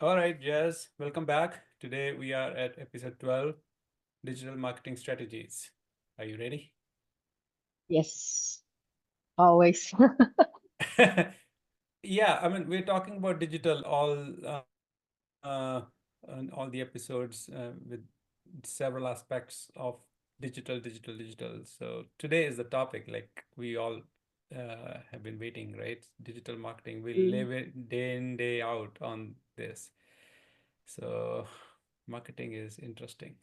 All right, Jazz, welcome back. Today we are at episode 12, Digital Marketing Strategies. Are you ready? Yes, always. Yeah, I mean, we're talking about digital on all the episodes with several aspects of digital. So today is the topic, like we all have been waiting, right? Digital marketing. We Mm, live it day in, day out on this. So marketing is interesting,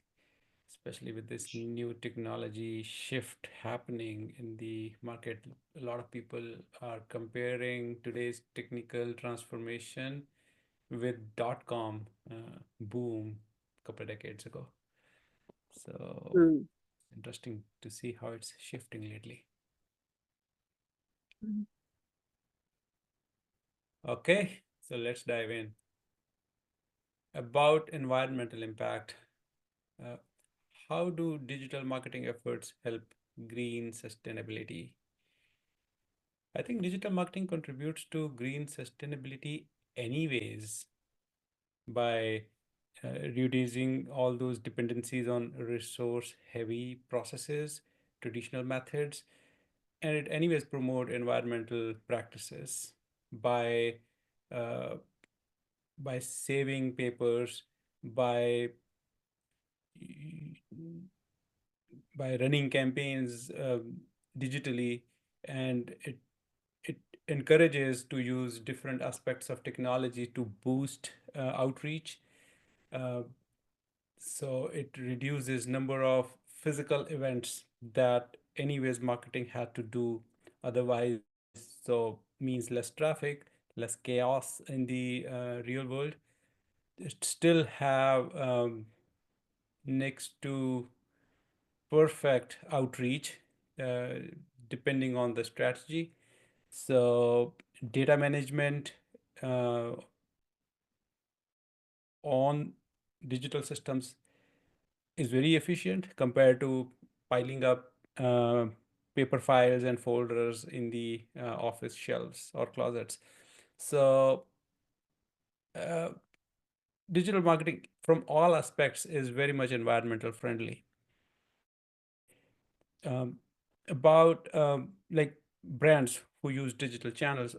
especially with this new technology shift happening in the market. A lot of people are comparing today's technical transformation with dot-com boom a couple of decades ago. So mm, interesting to see how it's shifting lately. mm, Okay, so let's dive in. About environmental impact. Uh, how do digital marketing efforts help green sustainability? I think digital marketing contributes to green sustainability anyways by reducing all those dependencies on resource heavy processes, traditional methods, and it anyways promote environmental practices by uh, saving papers, by running campaigns digitally, and it encourages to use different aspects of technology to boost outreach. Uh, so it reduces number of physical events that anyways marketing had to do otherwise. So means less traffic, less chaos in the real world. It still have next to perfect outreach uh, depending on the strategy. So data management uh, on digital systems is very efficient compared to piling up paper files and folders in the office shelves or closets. So uh, digital marketing from all aspects is very much environmental friendly. Um, about like brands who use digital channels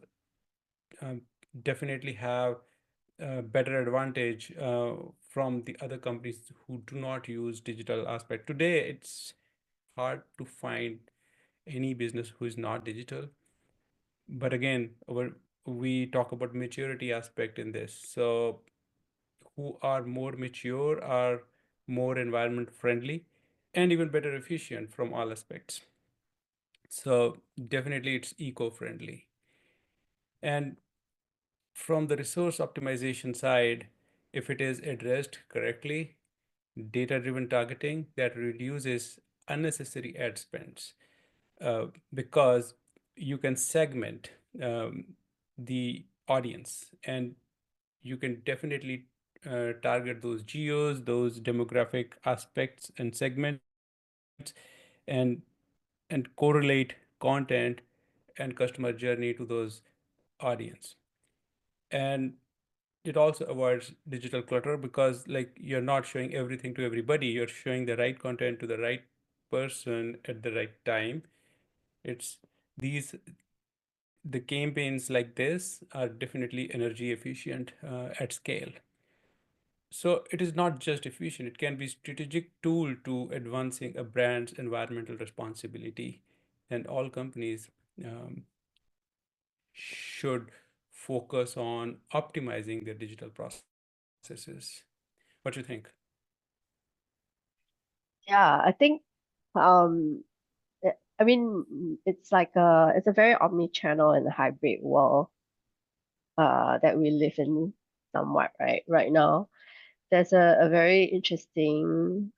um, definitely have better advantage from the other companies who do not use digital aspect. Today, it's hard to find any business who is not digital. But again, we talk about maturity aspect in this. So who are more mature are more environment friendly and even better efficient from all aspects. So definitely it's eco-friendly. And from the resource optimization side, if it is addressed correctly, data-driven targeting that reduces unnecessary ad spends because you can segment the audience and you can definitely target those geos, those demographic aspects and segments, and correlate content and customer journey to those audience. And it also avoids digital clutter because like you're not showing everything to everybody, you're showing the right content to the right person at the right time. It's these the campaigns like this are definitely energy efficient at scale. So it is not just efficient, it can be strategic tool to advancing a brand's environmental responsibility. And all companies um, should focus on optimizing their digital processes. What do you think? yeah, I think um I mean it's like it's a very omni-channel and hybrid world that we live in somewhat right now. There's a very interesting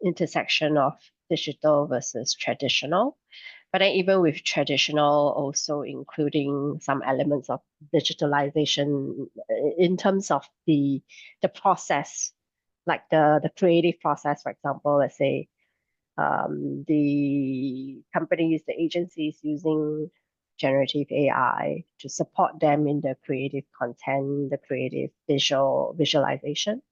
intersection of digital versus traditional. But then even with traditional, also including some elements of digitalization in terms of the process, like the creative process, for example, let's say the companies, the agencies using generative AI to support them in the creative content, the creative visualization.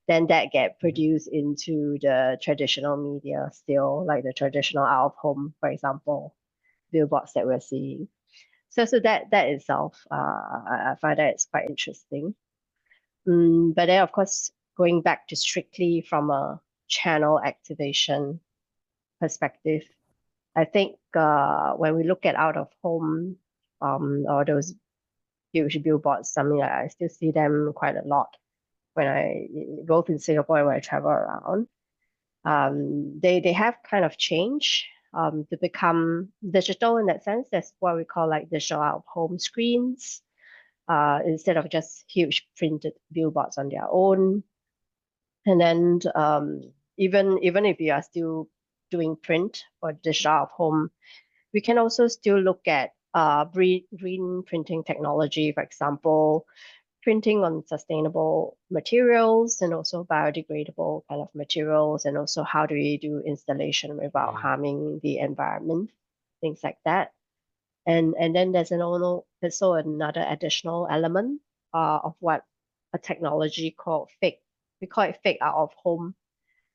Then that get Mhm. produced into the traditional media still, like the traditional out of home, for example, billboards that we're seeing. So that itself, I find that it's quite interesting. But then, of course, going back to strictly from a channel activation perspective, I think when we look at out of home, or those huge billboards, something like I still see them quite a lot when I both in Singapore and when I travel around. They have kind of changed to become digital in that sense. That's what we call like digital out of home screens. Instead of just huge printed billboards on their own. And then even if you are still doing print or digital out of home, we can also still look at green printing technology, for example, printing on sustainable materials and also biodegradable kind of materials, and also how do we do installation without Right. harming the environment, things like that. And then there's also another additional element of what a technology called fake. We call it fake out of home,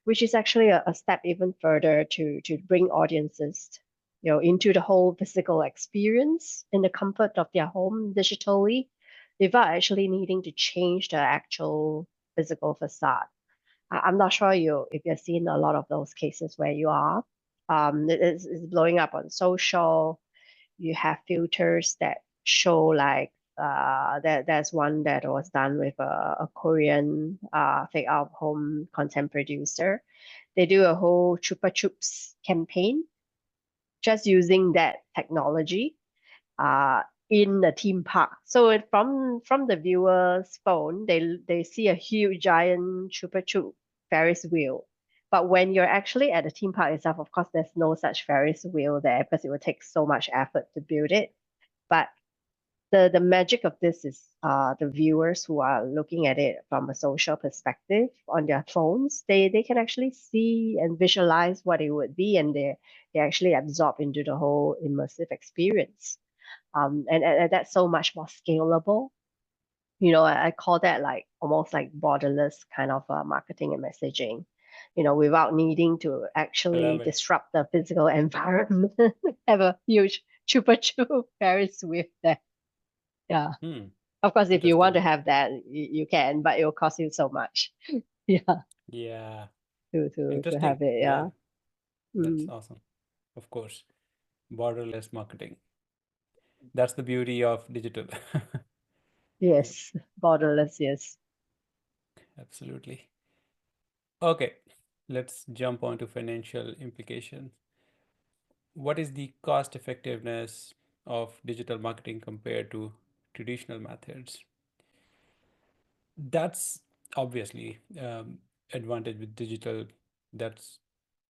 which is actually a step even further to bring audiences, into the whole physical experience in the comfort of their home digitally, without actually needing to change the actual physical facade. I'm not sure if you've seen a lot of those cases where you are. It's blowing up on social. You have filters that show like there's one that was done with a Korean fake out of home content producer. They do a whole Chupa Chups campaign just using that technology uh, in the theme park. So from the viewer's phone, they see a huge giant Chupa Chup Ferris wheel. But when you're actually at the theme park itself, of course, there's no such Ferris wheel there because it would take so much effort to build it. But the magic of this is the viewers who are looking at it from a social perspective on their phones, they can actually see and visualize what it would be, and they actually absorb into the whole immersive experience. And that's so much more scalable. I call that like almost like borderless kind of marketing and messaging, without needing to I actually love it. disrupt the physical environment. Have a huge chupa chup Ferris wheel there. Yeah. Hmm. Of course, if you want Interesting. to have that, you can, but it will cost you so much. Yeah, Yeah. to have Interesting. it. Yeah. Yeah. That's Mm. awesome. Of course. Borderless marketing. That's the beauty of digital. Yes, borderless. Yes. Absolutely. Okay. Let's jump on to financial implications. What is the cost effectiveness of digital marketing compared to traditional methods? That's obviously advantage with digital. That's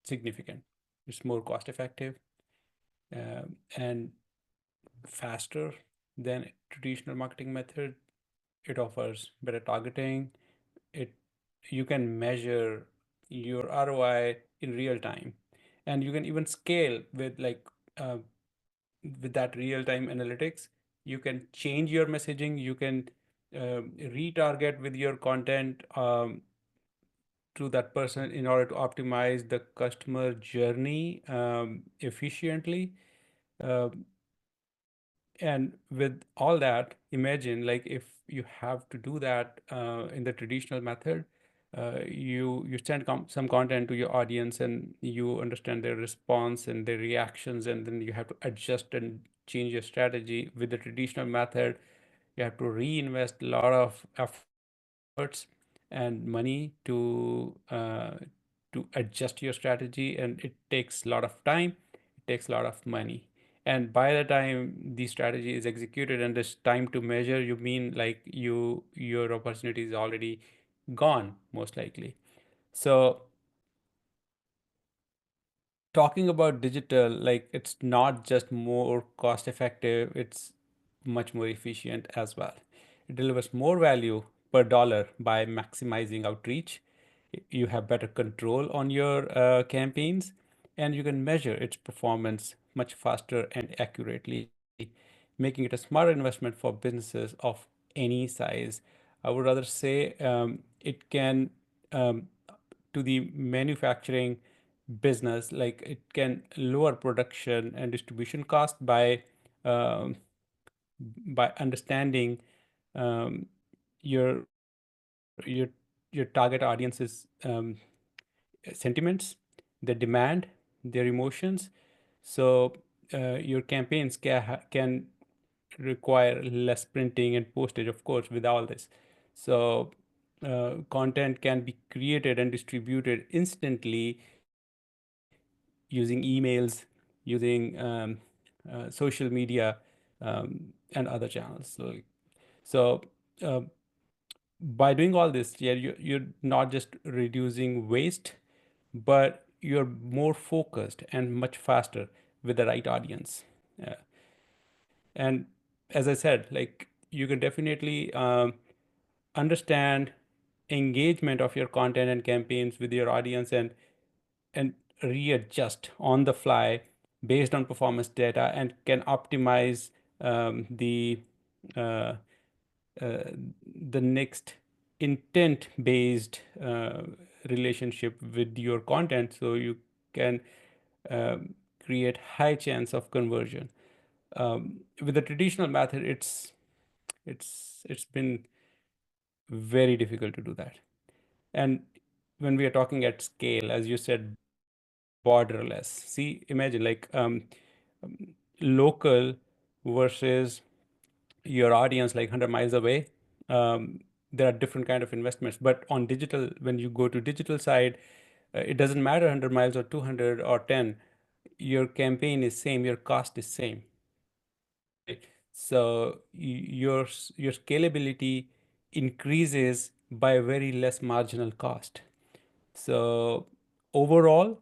significant. It's more cost effective and faster than traditional marketing method. It offers better targeting. It You can measure your ROI in real time, and you can even scale uh, with that real time analytics. You can change your messaging. You can retarget with your content to that person in order to optimize the customer journey efficiently. Um and with all that, imagine like if you have to do that in the traditional method, you send some content to your audience and you understand their response and their reactions, and then you have to adjust and change your strategy. With the traditional method, you have to reinvest a lot of efforts and money to adjust your strategy, and it takes a lot of time, it takes a lot of money. And by the time the strategy is executed and this time to measure, you mean like your opportunity is already gone, most likely. So talking about digital, like it's not just more cost effective, it's much more efficient as well. It delivers more value per dollar by maximizing outreach. You have better control on your campaigns, and you can measure its performance much faster and accurately. making it a smarter investment for businesses of any size. I would rather say it can, um, to the manufacturing business, like it can lower production and distribution cost um, by understanding um, your your your target audience's sentiments, their demand, their emotions. So your campaigns can require less printing and postage, of course, with all this. So content can be created and distributed instantly using emails, using social media, and other channels. So uh, by doing all this, yeah, you're not just reducing waste, but you're more focused and much faster with the right audience. And as I said, like you can definitely understand engagement of your content and campaigns with your audience and readjust on the fly based on performance data and can optimize uh, uh, the next intent-based relationship with your content, so you can um, create high chance of conversion. With the traditional method, it's been very difficult to do that. And when we are talking at scale, as you said, borderless. See, imagine like local versus your audience like 100 miles away. There are different kind of investments, but on digital, when you go to digital side, it doesn't matter 100 miles or 200 or 10. Your campaign is same, your cost is same. So your scalability increases by a very less marginal cost. So overall,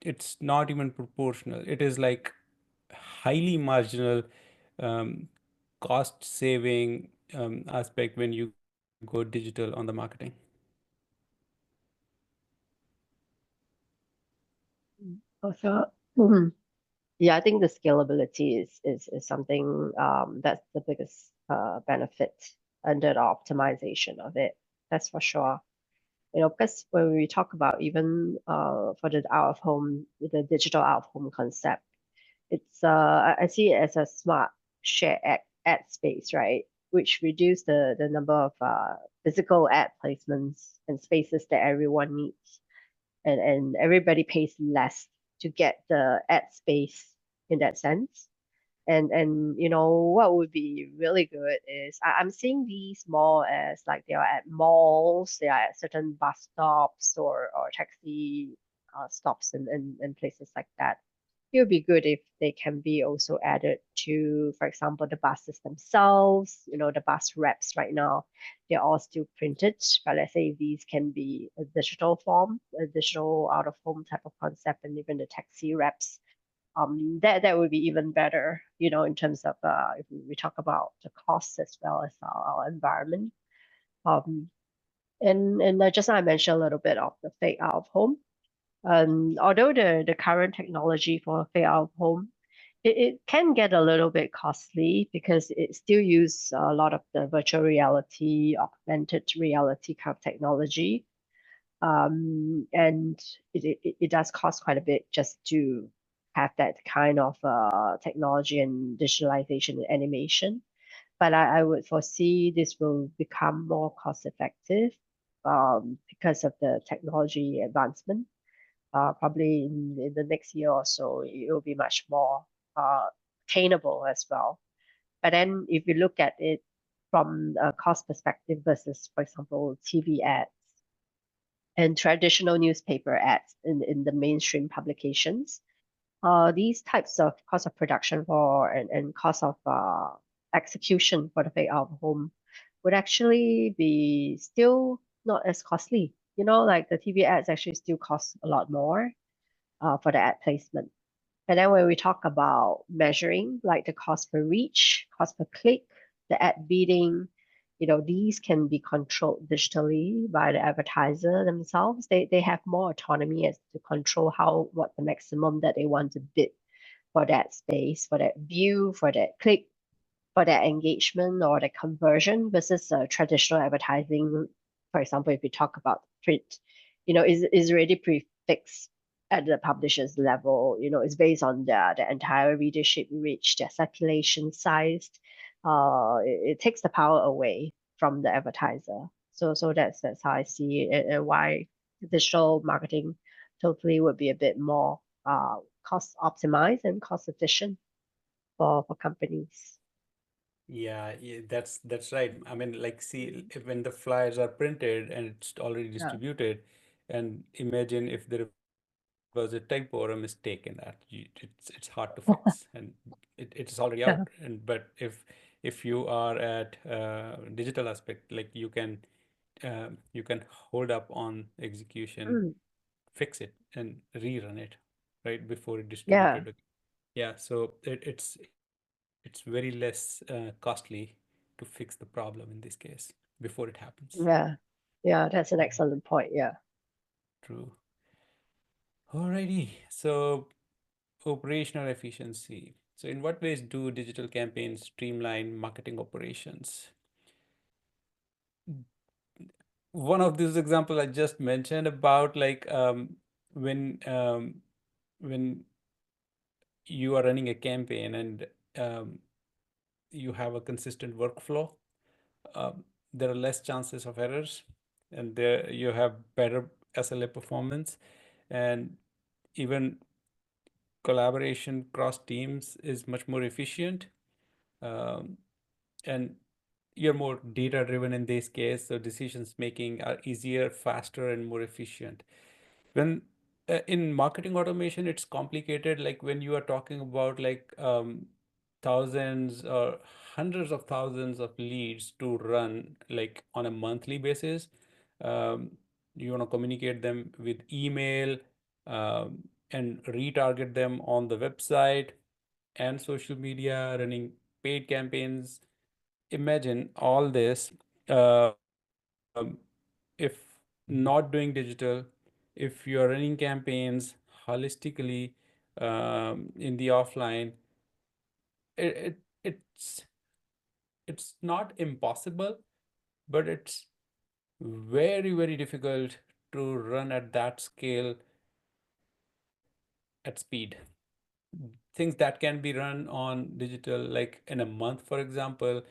it's not even proportional. It is like highly marginal um, cost saving aspect when you go digital on the marketing. Also, yeah, I think the scalability is something that's the biggest benefit under the optimization of it. That's for sure. You know, because when we talk about even for the out of home, the digital out of home concept, it's I see it as a smart share ad space, right? Which reduce the number of physical ad placements and spaces that everyone needs, and everybody pays less to get the ad space in that sense. And you know what would be really good is I'm seeing these more as like they are at malls, they are at certain bus stops or taxi stops and places like that. It would be good if they can be also added to, for example, the buses themselves. You know, the bus wraps right now, they're all still printed, but let's say these can be a digital form, a digital out of home type of concept, and even the taxi wraps that would be even better, you know, in terms of if we talk about the costs as well as our environment. Um, and just now I mentioned a little bit of the fake out of home. Although the current technology for fake out of home, it can get a little bit costly because it still use a lot of the virtual reality, augmented reality kind of technology. And it does cost quite a bit just to have that kind of technology and digitalization and animation. But I would foresee this will become more cost effective because of the technology advancement. Probably in the next year or so, it will be much more attainable as well. But then if you look at it from a cost perspective versus, for example, TV ads, and traditional newspaper ads in the mainstream publications. These types of cost of production for and cost of execution for the fake out of home would actually be still not as costly. You know, like the TV ads actually still cost a lot more for the ad placement. And then when we talk about measuring, like the cost per reach, cost per click, the ad bidding, you know, these can be controlled digitally by the advertiser themselves. They have more autonomy as to control how what the maximum that they want to bid for that space, for that view, for that click, for that engagement or the conversion versus traditional advertising. For example, if we talk about print, is already prefixed at the publisher's level. It's based on the entire readership reach, their circulation size. It takes the power away from the advertiser. So that's how I see it, and why digital marketing totally would be a bit more cost optimized and cost efficient for companies. Yeah, yeah, that's right. I mean, like, see, when the flyers are printed and it's already Yeah. distributed, and imagine if there was a typo or a mistake in that, it's hard to fix, and it's already out. Yeah. But if you are at digital aspect, like you can hold up on execution, Mm, fix it, and rerun it right before it yeah. distributed. Yeah, so it's very less costly to fix the problem in this case before it happens. Yeah. Yeah. That's an Mhm. excellent point. Yeah. True. Alrighty. So operational efficiency. So in what ways do digital campaigns streamline marketing operations? One of these examples I just mentioned about, like, when when you are running a campaign and um, you have a consistent workflow, there are less chances of errors, and there you have better SLA performance, and even collaboration across teams is much more efficient, um, and you're more data driven in this case, so decisions making are easier, faster, and more efficient. When in marketing automation, it's complicated. Like when you are talking about, like, thousands or hundreds of thousands of leads to run, like, on a monthly basis. um, you want to communicate them with email, and retarget them on the website and social media, running paid campaigns. Imagine all this, if not doing digital, if you're running campaigns holistically, in the offline, it's not impossible, but it's very, very difficult to run at that scale at speed. Things that can be run on digital, like in a month, for example,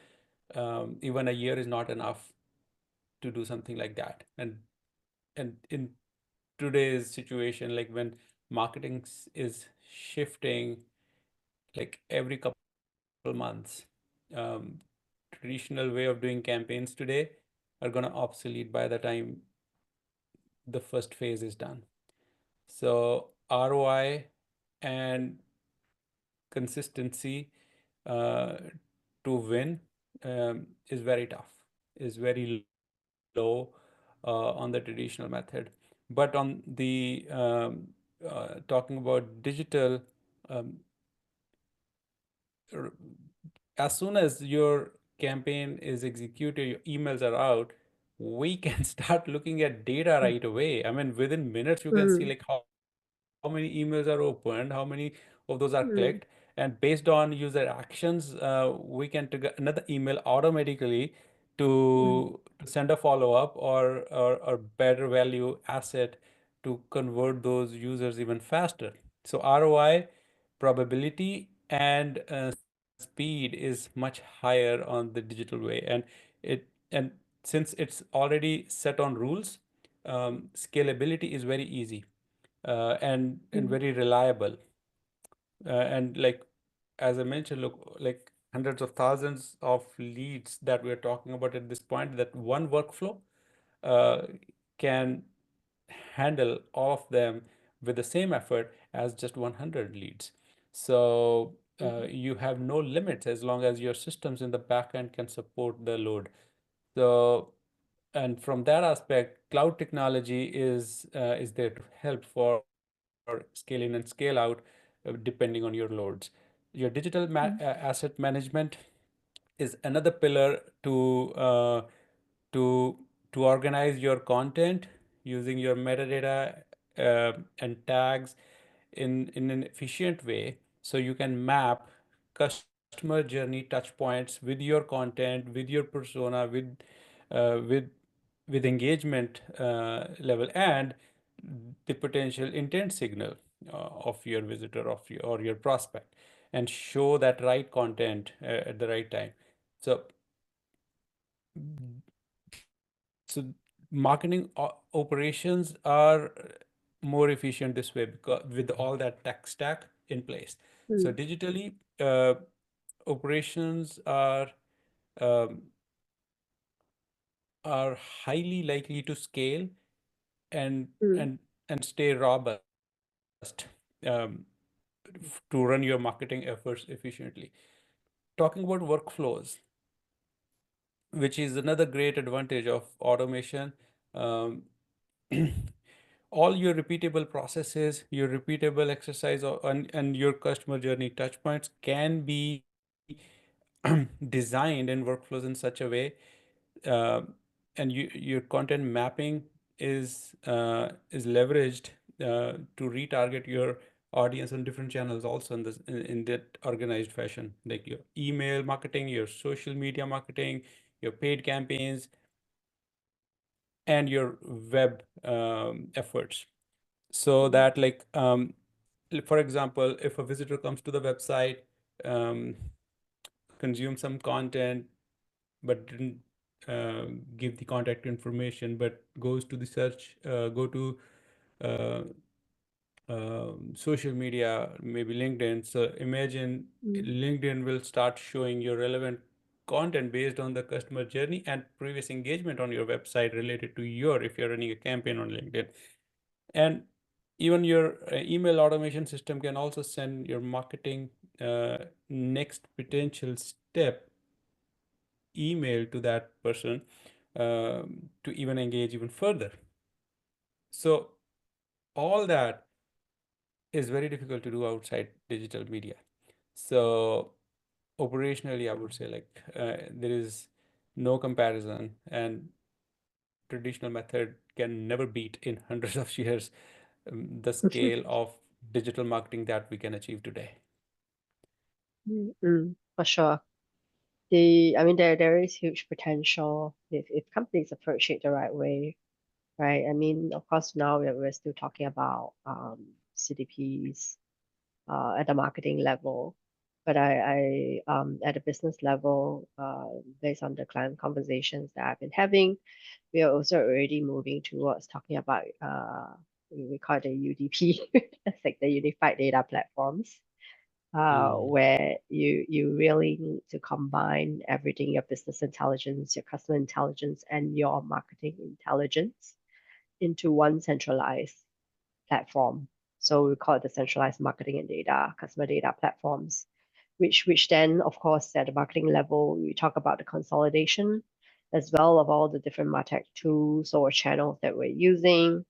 even a year is not enough to do something like that. And in today's situation, like when marketing is shifting like every couple months, um, traditional way of doing campaigns today are going to obsolete by the time the first phase is done. So ROI and consistency, uh, to win, is very tough, is very low on the traditional method. But on the talking about digital, um, r- as soon as your campaign is executed, your emails are out, we can start looking at data right away. I mean, within minutes, you can see Mm, like how many emails are opened, how many of those are clicked, mm, and based on user actions, we can trigger another email automatically mm, to send a follow-up or better value asset to convert those users even faster. So ROI, probability, and speed is much higher on the digital way, and since it's already set on rules, scalability is very easy, and mm, very reliable. And like, as I mentioned, look, like hundreds of thousands of leads that we're talking about at this point, that one workflow uh, can handle all of them with the same effort as just 100 leads. So mm, you have no limits as long as your systems in the backend can support the load. So, and from that aspect, cloud technology is there to help for scaling and scale out, depending on your loads. Your digital mm, asset management is another pillar to to organize your content using your metadata, and tags in an efficient way. So you can map customer journey touch points with your content, with your persona, uh, with with engagement level, and the potential intent signal of your visitor or your prospect, and show that right content at the right time. So so marketing operations are more efficient this way because with all that tech stack in place. So Mm, digitally, operations um, are highly likely to scale and mm, and and stay robust, um, to run your marketing efforts efficiently. Talking about workflows, which is another great advantage of automation. Um, all your repeatable processes, your repeatable exercise, and your customer journey touch points can be designed in workflows in such a way, uh, and your content mapping is leveraged to retarget your audience on different channels also in that organized fashion, like your email marketing, your social media marketing, your paid campaigns, and your web efforts. So mm, that, like, for example, if a visitor comes to the website, um, consume some content, but didn't give the contact information, but goes to the search, go to uh, social media, maybe LinkedIn. So imagine mm, LinkedIn will start showing you relevant content based on the customer journey and previous engagement on your website related to if you're running a campaign on LinkedIn. And even your email automation system can also send your marketing next potential step email to that person, to even engage even further. So all that is very difficult to do outside digital media. So operationally, I would say, like, there is no comparison, and traditional method can never beat in hundreds of years the scale of digital marketing that we can achieve today. for sure. I mean, there is huge potential if companies approach it the right way, right? I mean, of course, now we're still talking about CDPs at the marketing level, but I at a business level, based on the client conversations that I've been having, we are also already moving towards talking about we call it the UDP, it's like the Unified Data Platforms, Mm. where you really need to combine everything, your business intelligence, your customer intelligence, and your marketing intelligence into one centralized platform. So we call it the centralized marketing and data, customer data platforms, which then, of course, at the marketing level, we talk about the consolidation as well of all the different MarTech tools or channels that we're using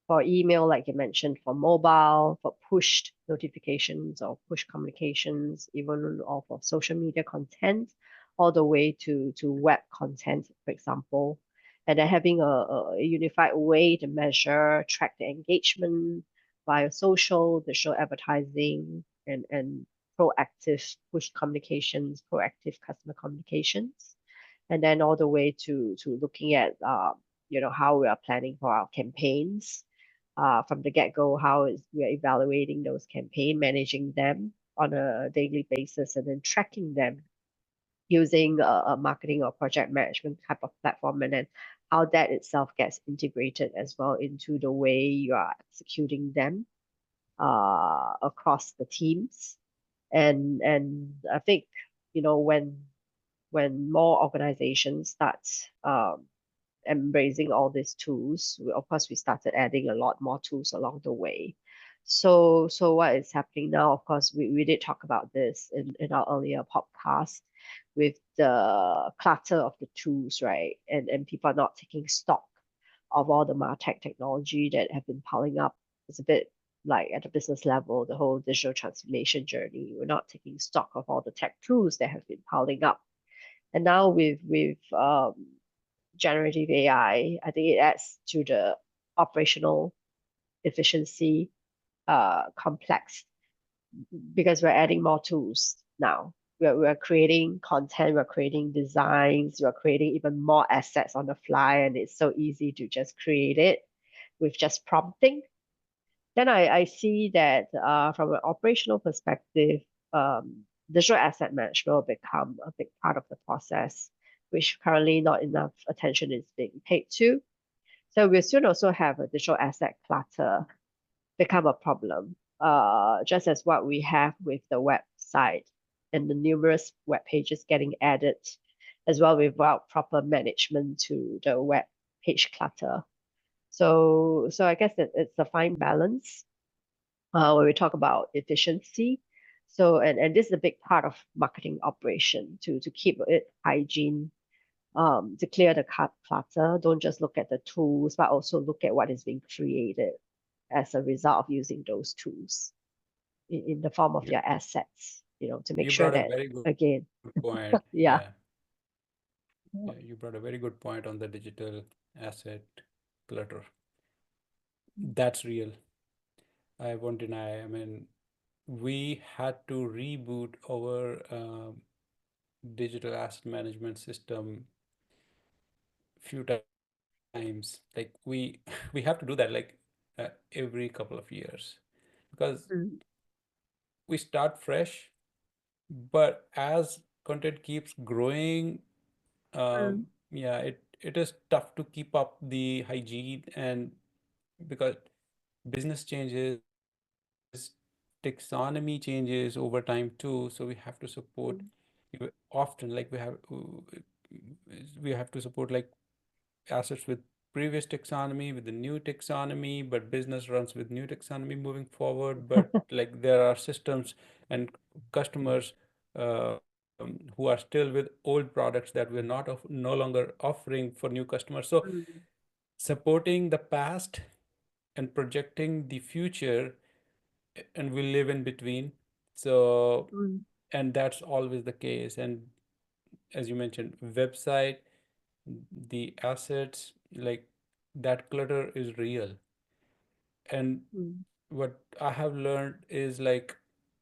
for email, like you mentioned, for mobile, for push notifications or push communications, even or for social media content, all the way to web content, for example. And then having a unified way to measure, track the engagement via social, digital advertising, and proactive push communications, proactive customer communications, and then all the way to looking at how we are planning for our campaigns from the get-go, how is we are evaluating those campaign, managing them on a daily basis, and then tracking them using a marketing or project management type of platform, and then how that itself gets integrated as well into the way you are executing them across the teams. And I think when more organizations start um, embracing all these tools, of course, we started adding a lot more tools along the way. So what is happening now, of course, we did talk about this in our earlier podcast with the clutter of the tools, right? And people are not taking stock of all the MarTech technology that have been piling up. It's a bit like at the business level, the whole digital transformation journey. We're not taking stock of all the tech tools that have been piling up. And now with generative AI, I think it adds to the operational efficiency complex because we're adding more tools now. We're creating content, we're creating designs, we're creating even more assets on the fly, and it's so easy to just create it with just prompting. Then I see that from an operational perspective, digital asset management will become a big part of the process, which currently not enough attention is being paid to. So we'll soon also have a digital asset clutter become a problem, just as what we have with the website and the numerous web pages getting added, as well without proper management to the web page clutter. So I guess that it's a fine balance when we talk about efficiency. So and this is a big part of marketing operation to keep it hygiene, to clear the clutter. Don't just look at the tools, but also look at what is being created as a result of using those tools in the form of You, your assets, to make you sure brought a that very good again, point. yeah. Yeah, you brought a very good point on the digital asset clutter. That's real. I won't deny. I mean, we had to reboot our digital asset management system few times. Like we have to do that like every couple of years because Mm, we start fresh, but as content keeps growing, mm, yeah, it is tough to keep up the hygiene and because business changes, taxonomy changes over time too, so we have to support mm, often like we have to support like assets with previous taxonomy with the new taxonomy, but business runs with new taxonomy moving forward, but like there are systems and customers who are still with old products that we're no longer offering for new customers. So mm, supporting the past and projecting the future, and we live in between. So, mm, and that's always the case. And as you mentioned, website, the assets, like that clutter is real. And mm, what I have learned is like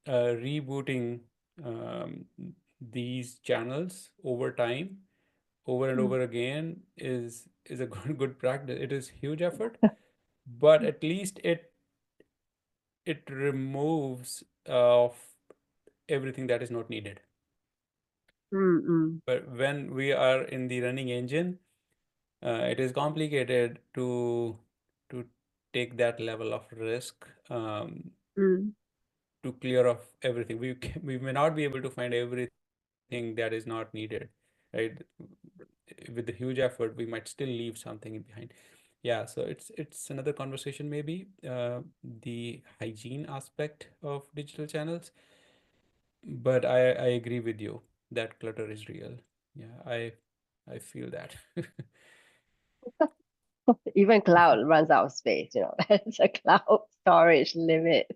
rebooting um, these channels over time, over and mm, over again is a good practice. It is huge effort, but at least it removes of everything that is not needed. mm, mm, But when we are in the running engine, it is complicated to take that level of risk mm, to clear off everything. We may not be able to find everything that is not needed, right? With the huge effort, we might still leave something behind. Yeah, so it's another conversation maybe, the hygiene aspect of digital channels. But I agree with you that clutter is real. Yeah, I feel that. even cloud runs out of space, it's a cloud storage limit.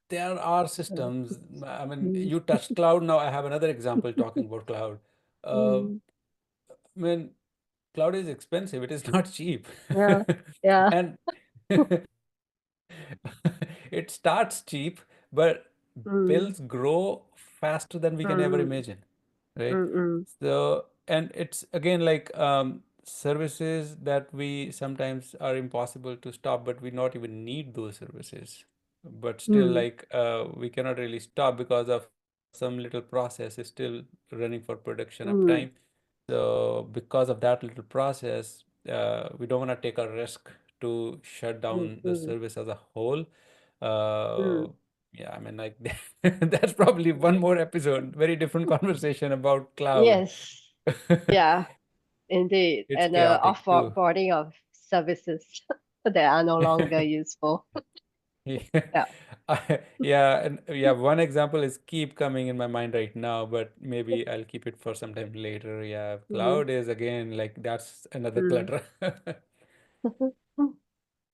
There are systems. I mean, Mm, you touched cloud. Now I have another example talking about cloud. I mm, mean, cloud is expensive. It is not cheap. yeah, yeah. And it starts cheap, but Mm, bills grow faster than we can ever mm, imagine, right? mm, mm, So, and it's again like services that we sometimes are impossible to stop, but we not even need those services. But still, mm, like we cannot really stop because of some little process is still running for production uptime. mm, So because of that little process, we don't want to take a risk to shut mm, down the mm, service as a whole. Uh, mm. yeah, I mean, like that's probably one more episode, very different conversation about cloud. Yes, yeah, indeed. It's And chaotic too. offboarding of services that are no longer useful. Yeah, Yeah. yeah, and yeah, one example is keep coming in my mind right now, but maybe I'll keep it for some time later. Yeah, Mm, cloud is again like that's another mm, clutter.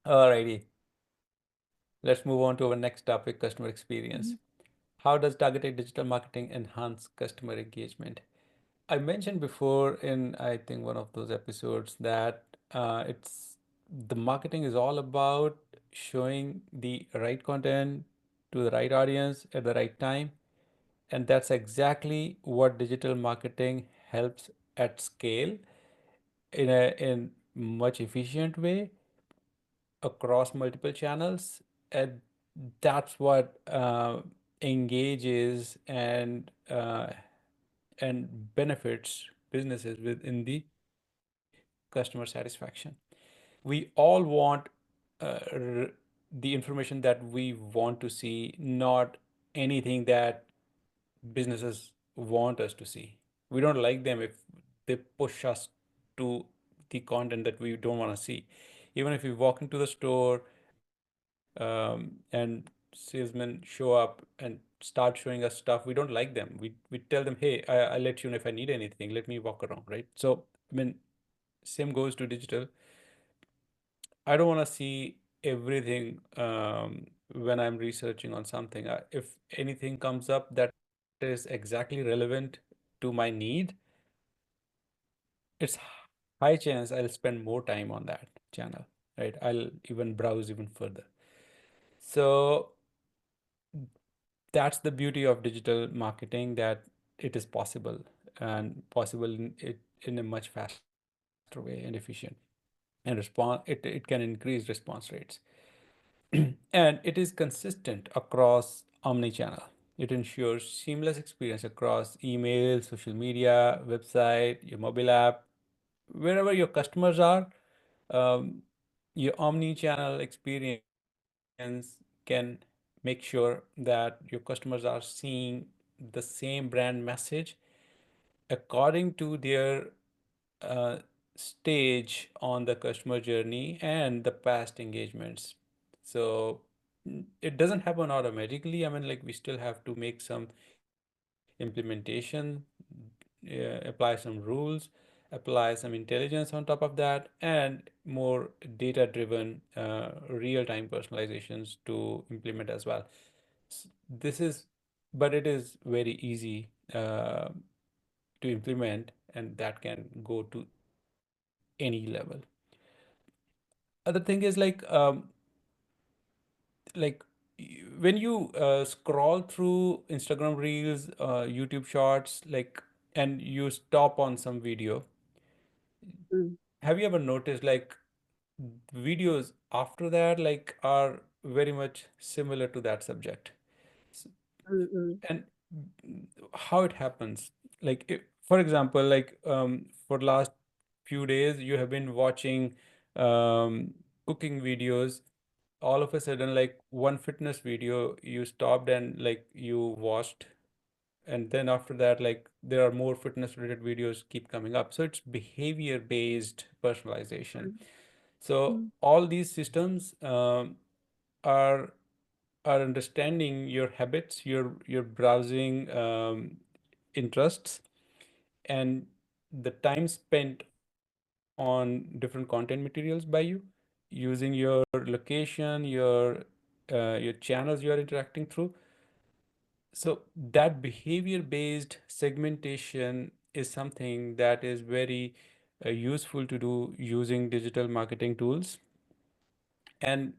Alrighty, let's move on to our next topic, customer experience. mm, How does targeted digital marketing enhance customer engagement? I mentioned before in I think one of those episodes that it's the marketing is all about showing the right content to the right audience at the right time. And that's exactly what digital marketing helps at scale in a in much efficient way across multiple channels. And that's what engages and benefits businesses within the customer satisfaction. We all want the information that we want to see, not anything that businesses want us to see. We don't like them if they push us to the content that we don't want to see. Even if we walk into the store and salesmen show up and start showing us stuff, we don't like them. We tell them, hey, I'll let you know if I need anything. Let me walk around, right? So, I mean, same goes to digital. I don't want to see everything when I'm researching on something. If anything comes up that is exactly relevant to my need, it's high chance I'll spend more time on that channel, right? I'll even browse even further. So that's the beauty of digital marketing, that it is possible, and possible in a much faster way and efficient. And it can increase response rates. And it is consistent across omni-channel. It ensures seamless experience across email, social media, website, your mobile app, wherever your customers are. um, your omni-channel experience can make sure that your customers are seeing the same brand message according to their uh, stage on the customer journey and the past engagements. So it doesn't happen automatically. I mean, like, we still have to make some implementation, apply some rules, apply some intelligence on top of that, and more data-driven, real-time personalizations to implement as well. This is, but it is very easy to implement, and that can go to any level. Other thing is like when you scroll through Instagram Reels, YouTube Shorts, like, and you stop on some video, Mm, have you ever noticed like videos after that like are very much similar to that subject? S- mm, mm, And how it happens? Like, if, for example, like for last few days you have been watching um, cooking videos. All of a sudden, like, one fitness video you stopped and like you watched, and then after that, like, there are more fitness related videos keep coming up. So it's behavior based personalization. mm, So mm, all these systems are are understanding your habits, your browsing interests, and the time spent on different content materials by you, using your location, your channels you are interacting through. So that behavior based segmentation is something that is very useful to do using digital marketing tools. And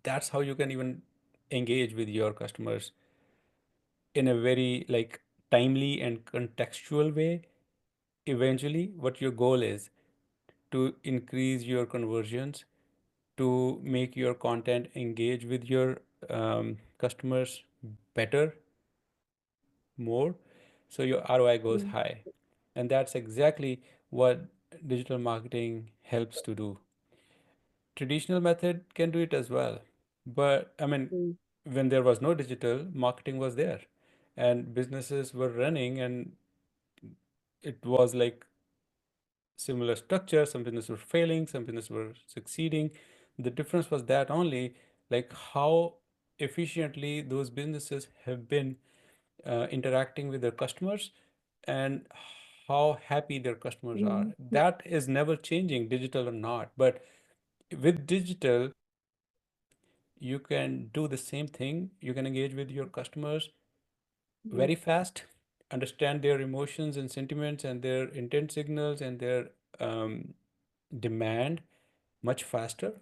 that's how you can even engage with your customers in a very like timely and contextual way. Eventually, what your goal is to increase your conversions, to make your content engage with your customers better, more, so your ROI goes mm, high. And that's exactly what digital marketing helps to do. Traditional method can do it as well. But I mean, mm, when there was no digital, marketing was there and businesses were running, and it was like similar structure. Some businesses were failing, some businesses were succeeding. The difference was that only, like, how efficiently those businesses have been interacting with their customers, and how happy their customers are. mm, That is never changing, digital or not. But with digital, you can do the same thing. You can engage with your customers very mm, fast, understand their emotions and sentiments and their intent signals and their demand much faster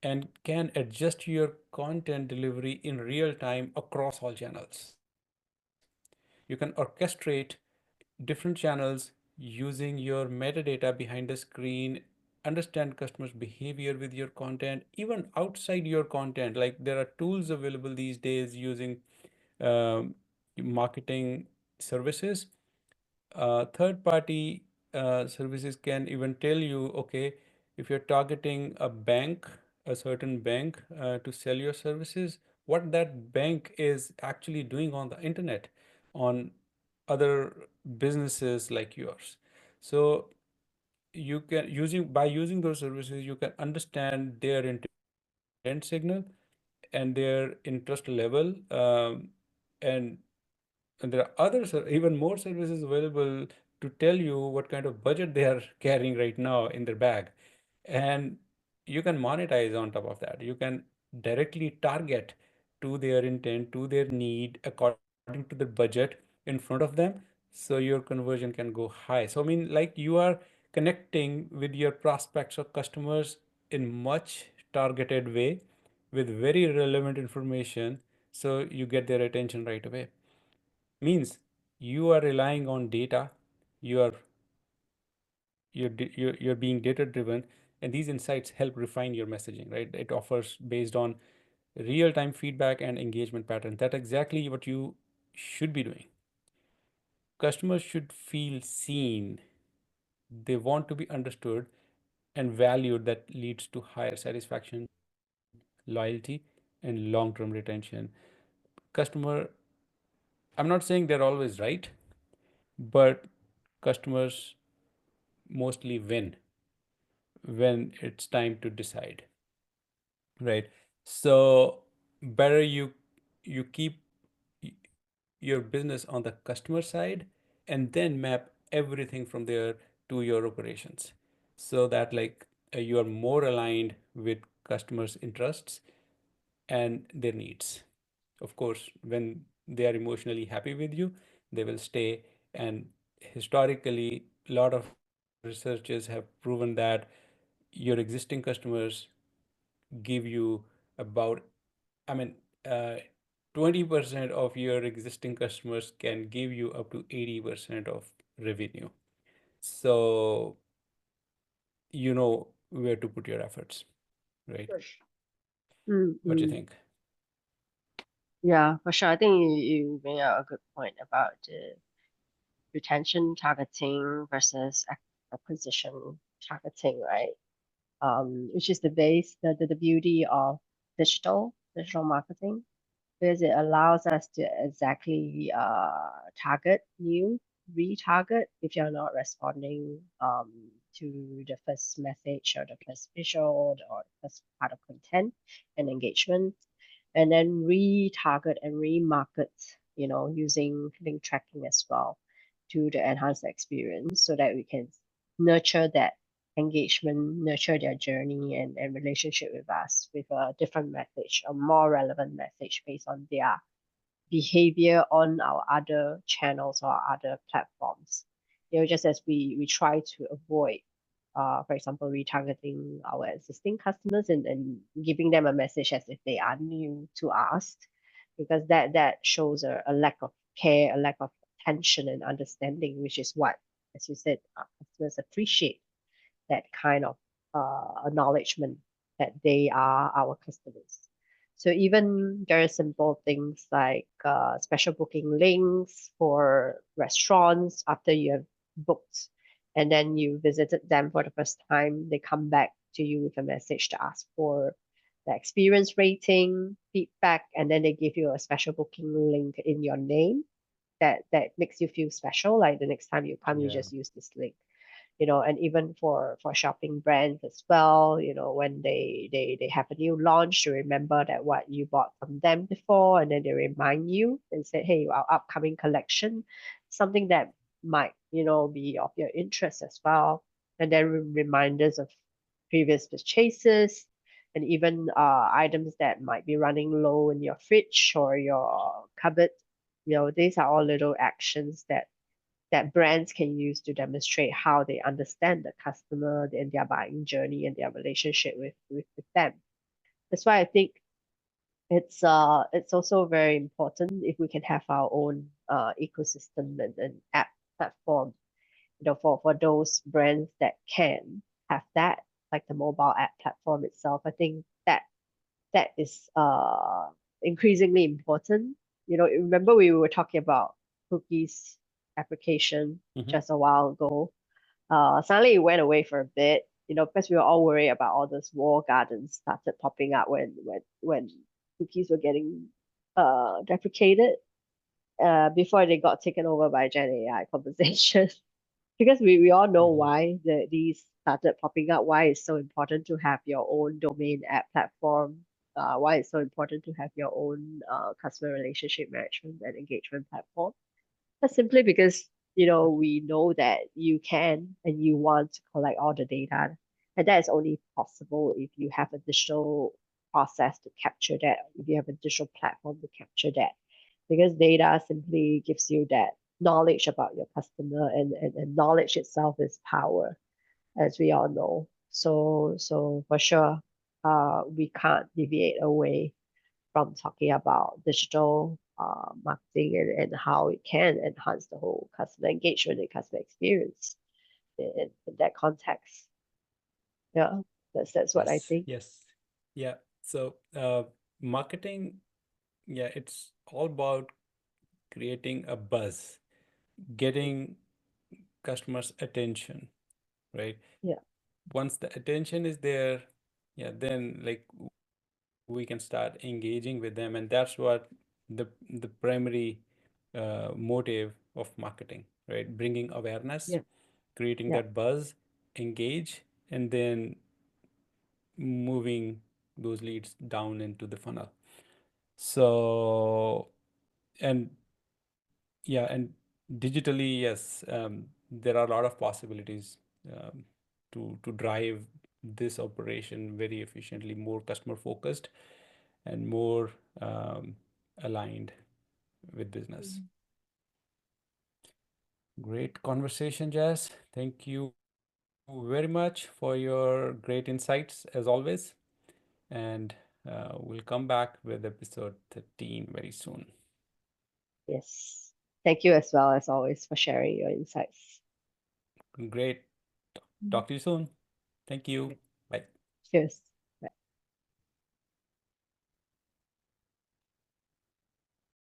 and can adjust your content delivery in real time across all channels. You can orchestrate different channels using your metadata behind the screen, understand customers' behavior with your content, even outside your content. Like there are tools available these days using um, marketing services. Third party services can even tell you, okay, if you're targeting a bank, a certain bank to sell your services, what that bank is actually doing on the internet, on other businesses like yours. So you can using those services, you can understand their intent signal and their interest level, and and there are other even more services available to tell you what kind of budget they are carrying right now in their bag. And you can monetize on top of that. You can directly target to their intent, to their need, according to the budget in front of them. So your conversion can go high. So, I mean, like you are connecting with your prospects or customers in much targeted way with very relevant information. So you get their attention right away. Means you are relying on data, you are you're being data driven, and these insights help refine your messaging, right? It offers based on real time feedback and engagement patterns. That's exactly what you should be doing. Customers should feel seen, they want to be understood and valued. That leads to higher satisfaction, loyalty, and long term retention. Customer, I'm not saying they're always right, but customers mostly win when it's time to decide, right? So better you keep your business on the customer side and then map everything from there to your operations, so that like you are more aligned with customers interests and their needs. Of course, when they are emotionally happy with you, they will stay. And historically, a lot of researchers have proven that your existing customers give you about, I mean, uh, 20% of your existing customers can give you up to 80% of revenue. So you know where to put your efforts, right? What do you Mm-mm. think? Yeah, for sure. I think you bring out a good point about the retention targeting versus acquisition targeting, right? Which is the base, the beauty of digital marketing, because it allows us to exactly target you, retarget if you're not responding to the first message or the first visual or the first part of content and engagement, and then retarget and remarket, using link tracking as well to enhance the experience so that we can nurture that engagement, nurture their journey and relationship with us with a different message, a more relevant message based on their behavior on our other channels or other platforms. Just as we try to avoid, for example, retargeting our existing customers and giving them a message as if they are new to us, because that shows a lack of care, a lack of attention and understanding, which is what, as you said, our customers appreciate that kind of acknowledgement that they are our customers. So even very simple things like special booking links for restaurants after you have booked and then you visited them for the first time, they come back to you with a message to ask for the experience rating, feedback, and then they give you a special booking link in your name that makes you feel special. Like the next time you come, you Yeah. just use this link. And even for shopping brands as well, when they have a new launch, to remember that what you bought from them before, and then they remind you and say, hey, our upcoming collection, something that might be of your interest as well, and then reminders of previous purchases, and even items that might be running low in your fridge or your cupboard. These are all little actions that that brands can use to demonstrate how they understand the customer and their buying journey and their relationship with them. That's why I think it's also very important if we can have our own ecosystem and app platform, for those brands that can have that, like the mobile app platform itself. I think that is increasingly important. Remember we were talking about cookies application just a while ago. Suddenly it went away for a bit, because we were all worried about all those wall gardens started popping up when cookies were getting deprecated, before they got taken over by Gen AI conversation. Because we all know why these started popping up, why it's so important to have your own domain app platform, why it's so important to have your own customer relationship management and engagement platform. That's simply because, we know that you can and you want to collect all the data. And that is only possible if you have a digital process to capture that, if you have a digital platform to capture that. Because data simply gives you that knowledge about your customer, and knowledge itself is power, as we all know. So for sure, we can't deviate away from talking about digital marketing and how it can enhance the whole customer engagement and customer experience in that context. Yeah, that's what I Yes, think. yes. Yeah. So, marketing, yeah, it's all about creating a buzz, getting customers' attention, right? Yeah, Once the attention is there, yeah, then like we can start engaging with them, and that's what the primary motive of marketing, right? Bringing awareness, yeah, creating yeah. that buzz, engage, and then moving those leads down into the funnel. So, and yeah, and digitally, yes, there are a lot of possibilities to drive this operation very efficiently, more customer focused and more um, aligned with business. Mhm. Great conversation, Jazz. Thank you very much for your great insights as always. And we'll come back with episode 13 very soon. Yes. Thank you as well, as always, for sharing your insights. Great. Mhm. Talk to you soon. Thank you. Bye. Cheers.